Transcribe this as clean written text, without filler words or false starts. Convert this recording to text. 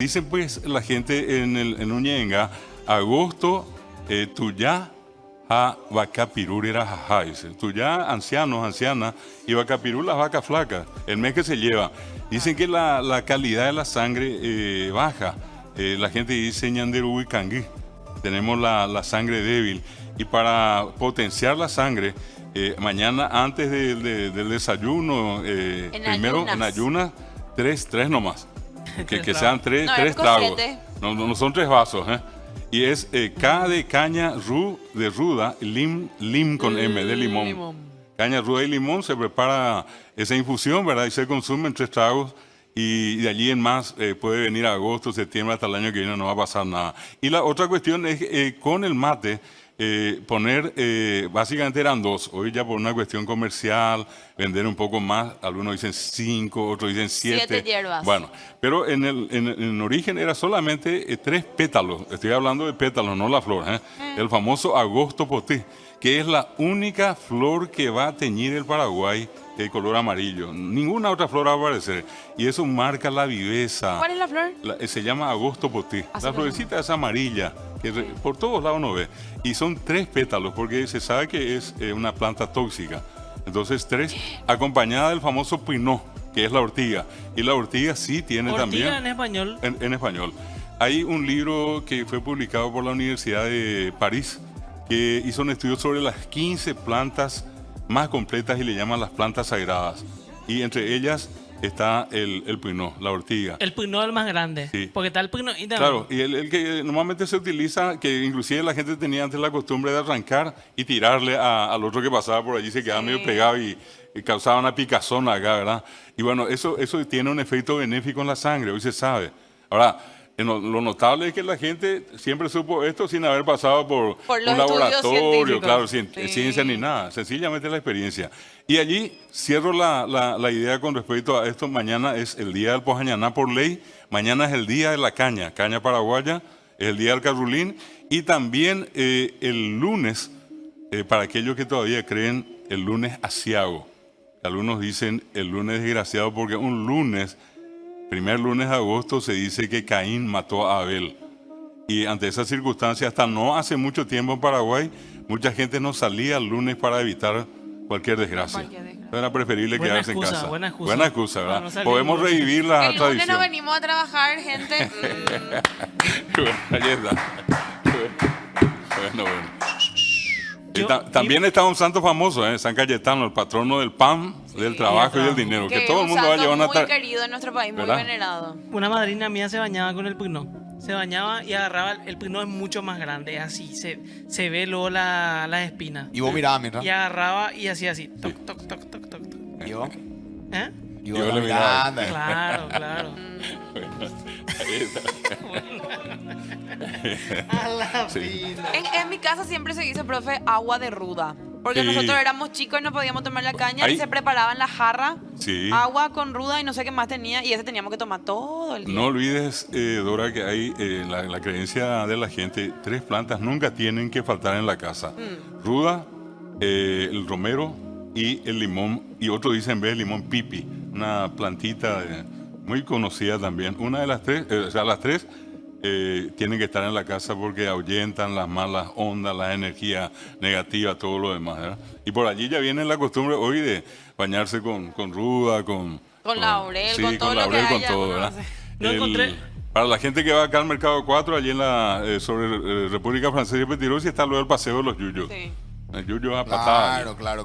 Dicen pues la gente en Uñenga, agosto, tuyá a vacapirurera jajá, dice. Tuyá, ancianos, ancianas, y vacapirú, las vacas flacas, el mes que se lleva. Dicen que la calidad de la sangre baja. La gente dice ñanderú y cangui. Tenemos la sangre débil. Y para potenciar la sangre, mañana antes del desayuno, primero en ayunas, tres nomás. Que sean tres tragos. No son 3 vasos, ¿eh? Y es K de caña, de ruda, lim con M, de limón. Caña, ruda y limón, se prepara esa infusión, ¿verdad? Y se consume en 3 tragos. Y de allí en más puede venir agosto, septiembre, hasta el año que viene no va a pasar nada. Y la otra cuestión es con el mate, poner, básicamente eran 2, hoy ya por una cuestión comercial, vender un poco más, algunos dicen 5, otros dicen 7. 7 hierbas. Bueno, pero en origen era solamente 3 pétalos, estoy hablando de pétalos, no la flor, ¿eh? El famoso agosto potí, que es la única flor que va a teñir el Paraguay de color amarillo. Ninguna otra flor va a aparecer. Y eso marca la viveza. ¿Cuál es la flor? Se llama agosto potí. La florecita es amarilla, que por todos lados uno ve. Y son 3 pétalos, porque se sabe que es una planta tóxica. Entonces 3, acompañada del famoso pinó, que es la ortiga. Y la ortiga sí tiene también... ¿Ortiga en español? En español. Hay un libro que fue publicado por la Universidad de París, que hizo un estudio sobre las 15 plantas más completas y le llaman las plantas sagradas. Y entre ellas está el pinó, la ortiga. El pinó es el más grande. Sí. Porque está el pinó y también. Claro, y el que normalmente se utiliza, que inclusive la gente tenía antes la costumbre de arrancar y tirarle al otro que pasaba por allí, se quedaba medio pegado y causaba una picazón acá, ¿verdad? Y bueno, eso tiene un efecto benéfico en la sangre, hoy se sabe. Ahora, lo notable es que la gente siempre supo esto sin haber pasado por los un laboratorio, científicos. claro, Sí. ciencia ni nada, sencillamente la experiencia. Y allí cierro la idea con respecto a esto. Mañana es el día del Pojañaná por ley, mañana es el día de la caña paraguaya, es el día del carrulín, y también el lunes, para aquellos que todavía creen, el lunes asiago. Algunos dicen el lunes desgraciado porque un lunes... Primer lunes de agosto se dice que Caín mató a Abel. Y ante esa circunstancia, hasta no hace mucho tiempo en Paraguay, mucha gente no salía el lunes para evitar cualquier desgracia. Era preferible Buena quedarse excusa, en casa. buena excusa. Buena excusa, ¿verdad? No salir Podemos lunes. revivir la El lunes no tradición. venimos a trabajar, gente. Bueno, ahí está. Bueno. También está un santo famoso, San Cayetano, el patrono del pan, del trabajo y del dinero, que todo el mundo va a llevar una muy querido en nuestro país, muy ¿verdad? venerado. Una madrina mía se bañaba con el pinó. Se bañaba y agarraba. El pinó es mucho más grande, es así. Se ve luego las espinas. Y vos mirabas mientras. Y agarraba y hacía así. Toc, toc, toc, toc, toc, toc. Y vos. ¿Eh? Y Yo vos le miraba. mirando. Claro, claro. A la Sí. fina. En mi casa siempre se dice, profe, agua de ruda. Porque Sí. nosotros éramos chicos y no podíamos tomar la caña Ahí- y se preparaba en la jarra Sí. agua con ruda y no sé qué más tenía. Y ese teníamos que tomar todo el día. No olvides, Dora, que hay la creencia de la gente, 3 plantas nunca tienen que faltar en la casa. Ruda, el romero y el limón. Y otro dice en vez de limón pipi, una plantita muy conocida también. Una de las 3, o sea, las 3 tienen que estar en la casa porque ahuyentan las malas ondas, las energías negativas, todo lo demás, ¿verdad? Y por allí ya viene la costumbre hoy de bañarse con ruda, con laurel, sí, con todo lo laurel, que con haya, todo, uno ¿verdad? no sé. No encontré. Para la gente que va acá al Mercado 4, allí en sobre República Francesa y Petirosi, está luego el Paseo de los Yuyos. Sí. El yuyo a patada. Claro, claro.